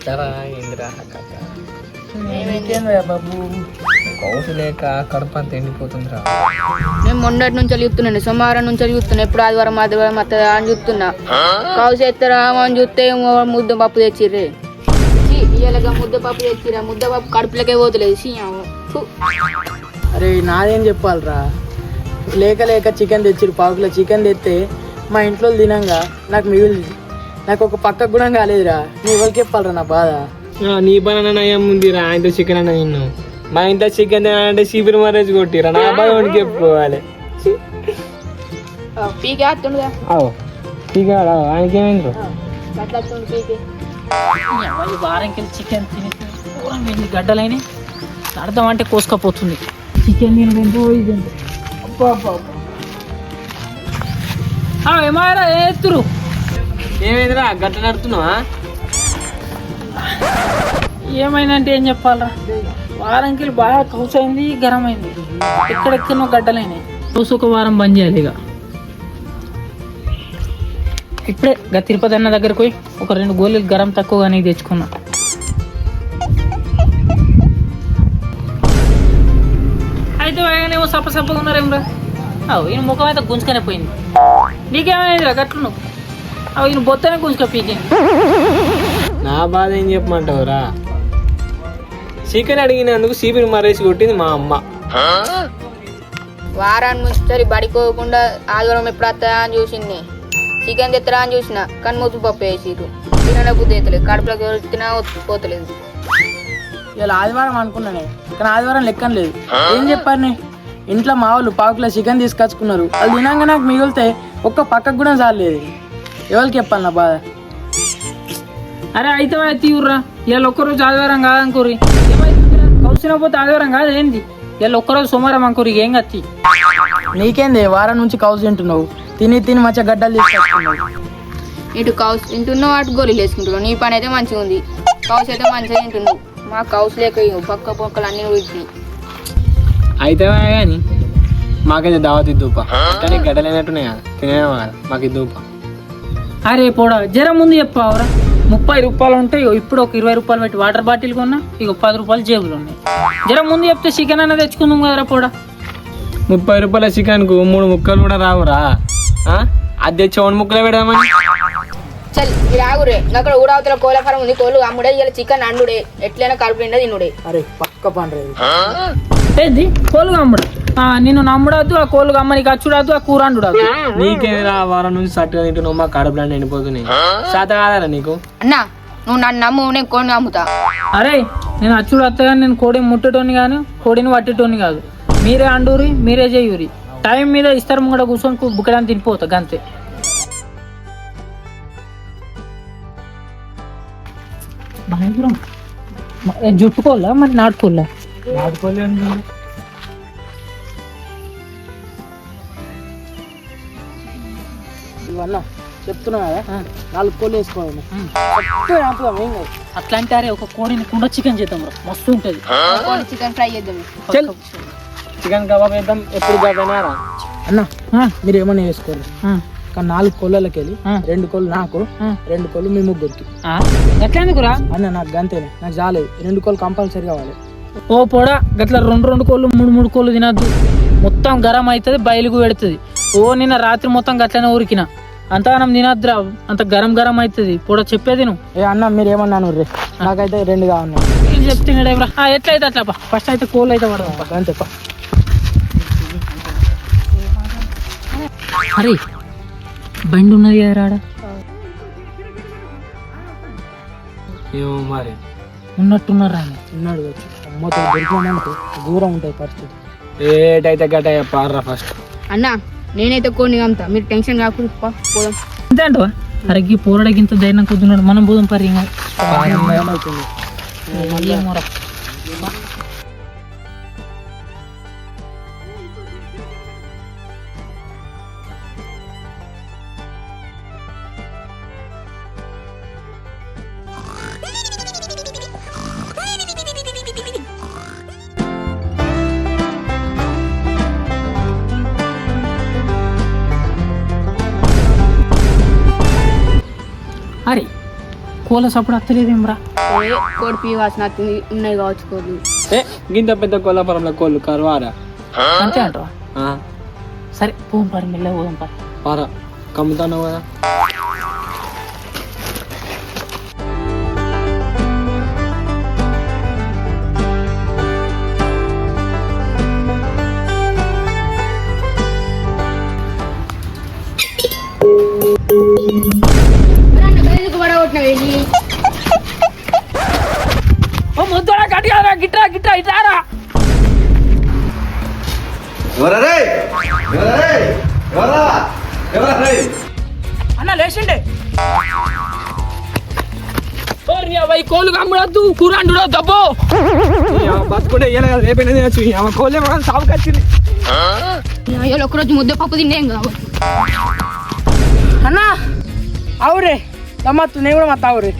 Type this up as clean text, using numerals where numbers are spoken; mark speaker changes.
Speaker 1: ఎట్లరా ఏందిరా కథ?
Speaker 2: బాబు
Speaker 1: కౌసు లేక కడుపు అంత ఎండిపోతుందిరా.
Speaker 3: నేను మొన్నటి నుంచి చూస్తున్నాను, సోమవారం నుంచి చూస్తున్నా. ఎప్పుడు ఆదివారం అత్తదా అని చూస్తున్నా. కౌసు ఎత్తరా అని చూస్తే ముద్ద పప్పు తెచ్చిర్రే. ఇయ్యలగా ముద్ద పప్పు తెచ్చిరా, ముద్ద పప్పు కడుపులకే పోతలేదు.
Speaker 2: అరే నాదేం చెప్పాలరా, లేక లేక చికెన్ తెచ్చిరు. పావుకిలో చికెన్ తెస్తే మా ఇంట్లో తినంగా నాకు మిగిలింది. నాకు ఒక పక్కకు కూడా కాలేదురా. నీ ఎవరికి చెప్పాలరా నా బాధ?
Speaker 1: నీ పని ఏముందిరా, ఆయనతో చికెన్ అన్న తిన్నావు. మా ఇంట్లో చికెన్ తినాలంటే శిబిర మరేజ్ కొట్టిరా. నా బాధ వాడికి చెప్పుకోవాలి.
Speaker 3: పీకే వస్తుండగా
Speaker 1: పీకాడా? ఆయనకి ఏమైంది?
Speaker 2: వారంకి చికెన్ తిని గడ్డలైన అర్థం అంటే కోసుకపోతుంది. చికెన్ ఏమారా ఎత్తురు.
Speaker 1: ఏమైందిరా గట్ట నడుతున్నావా?
Speaker 2: ఏమైందంటే ఏం చెప్పాలరా, వారంకి బాగా కౌసైంది, గరం అయింది. ఎక్కడెక్కడో గడ్డలైనాయి. కౌసు ఒక వారం బంద్ చేయాలి. ఇక ఇప్పుడే తిరుపతి అన్న దగ్గరకు పోయి ఒక 2 గోళీలు గరం తక్కువగా నీకు తెచ్చుకున్నా. అయితే ఏమో సప్పగా ఉన్నారేమ్రా. ఈయన ముఖం అయితే గుంజుకనే పోయింది. నీకేమైందిరా గట్లు నువ్వు? ఈయన బొత్తనే గుంజుక పీకింది.
Speaker 1: నా బాధ ఏం చెప్పమంటావురా? చికెన్ అడిగినందుకు శిబిర మరేసి కొట్టింది మా అమ్మ.
Speaker 3: వారాన్ని ముంచి బడికోకుండా ఆదివారం ఎప్పుడు వస్తా అని చూసింది. చికెన్ తెత్తరా అని చూసిన కానీ ముద్దు పప్పు వేసిరు. తిననే బుద్ధి అవుతలేదు, కడుపులోకి తినా పోతలేదు.
Speaker 2: ఇలా ఆదివారం అనుకున్నానే, కానీ ఆదివారం లెక్కన లేదు. ఏం చెప్పారు, ఇంట్లో మా వాళ్ళు పావుకిలో చికెన్ తీసుకొచ్చుకున్నారు. అది తినాక నాకు మిగిలితే ఒక్క పక్కకు కూడా చాలేదు. ఎవరికి చెప్పాలి నా బాధ? అరే అయితే తీవుర్రా, ఇలా ఒక్కరోజు ఆదివారం కాదనుకోరి. కౌసిన పోతే ఆదివారం కాదు ఏంది? ఇలా ఒక్కరోజు సోమవారం అనుకోరి. ఏం కత్తి నీకేంది? వారం నుంచి కౌసు తింటున్నావు, తిని మంచిగా గడ్డలు తీసుకొచ్చుకున్నావు.
Speaker 3: ఇటు కౌసు తింటున్నావు, అటు గోళీలు వేసుకుంటున్నావు. నీ పని అయితే మంచిగా ఉంది, కౌసు అయితే మంచిగా తింటున్నావు. మా కౌసు లేక పక్క పక్కలు అన్ని వీటిని
Speaker 1: అయితే కానీ మాకైతే దావత్ ఇద్దుపా. కానీ గడ్డలైనట్టున్నాయి కదా, తినేవా కదా, మాకు ఇద్దుపా.
Speaker 2: అరే పోడా, జర ముందు చెప్పావరా. 30 రూపాయలు ఉంటాయి. ఇప్పుడు ఒక 20 రూపాయలు పెట్టి వాటర్ బాటిల్ కొన్నా. ఇక 10 రూపాయలు జేబులు ఉన్నాయి. జర ముందు చెప్తే చికెన్ అన్న తెచ్చుకుందాం కదరా పోడా.
Speaker 1: 30 రూపాయల చికెన్కు 3 ముక్కలు కూడా రావురా. అది తెచ్చి 2 ముక్కలు పెడదామని.
Speaker 3: చల్ రాగురే, అక్కడ ఊడవతల కోళ్ళ ఫారం ఉంది. కోళ్ళు అమ్ముడే, ఇలా చికెన్ అండుడే, ఎట్లయినా కడుపు నిండా తినుడే.
Speaker 2: అరే పక్క పండ్రే ఏంది కోళ్ళు అమ్ముడు? నిన్ను నమ్ముడద్దు, ఆ కోళ్ళు అమ్మ నీకు అచ్చుడద్దు, ఆ కూర అండుడద్దు.
Speaker 1: నీకేరా వారం నుంచి సట్టుగా తింటున్నావు, మా కడుపులో ఎండిపోతున్నాయి. శాత కాదారా నీకు?
Speaker 3: అన్నా నువ్వు నన్ను నమ్ము, నేను కోడిని అమ్ముతా.
Speaker 2: అరే నేను అచ్చుడు వస్తా, నేను కోడిని ముట్టేటోని కానీ కోడిని పట్టేటోని కాదు. మీరే అండూరి, మీరే చేయూరి. టైం మీద ఇస్తారు ముంగడ కూర్చొని బుక్కడానికి తినిపోతా గంతే. జుట్టుకోవాలా మరి నాటుకోవాలా?
Speaker 1: నాటుకోలే
Speaker 2: ఇవన్నా చెప్తున్నా కదా, 4 కోళ్ళు వేసుకోవాలి. అట్లా అంటే అరే ఒక కోడిని కుండ చికెన్ చేద్దాం రా, మస్తు ఉంటుంది.
Speaker 3: చికెన్ ఫ్రై చేద్దాం,
Speaker 1: చికెన్ కబాబ్ వేద్దాం. ఎప్పుడు కాదన్నారా
Speaker 2: అన్న? మీరు ఏమన్నా వేసుకోరు కానీ 4 కోళ్ళకి వెళ్ళి 2 కోళ్ళు నాకు, 2 కోళ్ళు మీ ముగ్గురికి. ఎట్లా ఎందుకురా అన్న? నాకు గంతేనే, నాకు చాలేదు. 2 కోళ్ళు కంపల్సరీ కావాలి. ఓ పొడా గట్లా 2 కోళ్ళు 3 కోళ్ళు తినద్దు. మొత్తం గరం అవుతుంది, బయలుకు పెడుతుంది. ఓ నిన్న రాత్రి మొత్తం గట్లనే ఊరికిన. అంతగానం తినద్దురా, అంత గరం అవుతుంది. పొడ చెప్పేది నువ్వు. ఏ అన్న మీరు ఏమన్నాను రే? నాకైతే 2 కావాలి. చెప్తున్నాడే ఎట్లయితే అట్లా. ఫస్ట్ అయితే కోళ్ళు అయితే పడదాం అంతే. అరే బండి ఉన్నది కదా రాడా?
Speaker 1: ఏమో మరి
Speaker 2: ఉన్నట్టున్నారా? ఉన్నాడు అమ్మతో దొరికినామనుకో దూరం ఉంటుంది పరిస్థితి.
Speaker 1: ఏటైతే గట్ట పాడరా ఫస్ట్.
Speaker 3: అన్నా నేనైతే కోడిని అమ్ముతా, మీరు టెన్షన్ కాకుండా పోదాం.
Speaker 2: అంతే అంటవా? అరగి పోరడకి ఇంత ధైర్యం కుదున్నాడు, మనం పోదాం పరి. ఏమవుతుంది? అరే కోళ్ళ సప్పుడు అత్తలేదేమ్రా?
Speaker 3: కోడి పీ వాసన వస్తుంది, ఉన్నాయి కావచ్చు కోళ్ళు.
Speaker 1: ఏ గింత పెద్ద కోళ్ళపురంలో కోళ్ళు కరువారా?
Speaker 2: అంతే అంటావా? సరే పోం పారి, మెల్లగా పోదాం పారి.
Speaker 1: పారా కమ్ముతాను కదా.
Speaker 2: ఓ ముద్దోడా గట్టిగా గిట్రా గిట్రా ఇట్లారా. అన్న లేచిండే. కోళ్ళు కమ్ముడద్దు, కూర అండు దబ్బో.
Speaker 1: బతుకుంటే రేపైనా తినచ్చు. కోళ్ళే మనం సాగుకి వచ్చింది.
Speaker 3: ఒక్కరోజు ముద్దపప్పు తినేం కావు.
Speaker 2: అన్నా అవురే గమ్మత్తు, నేను కూడా మా తావురే.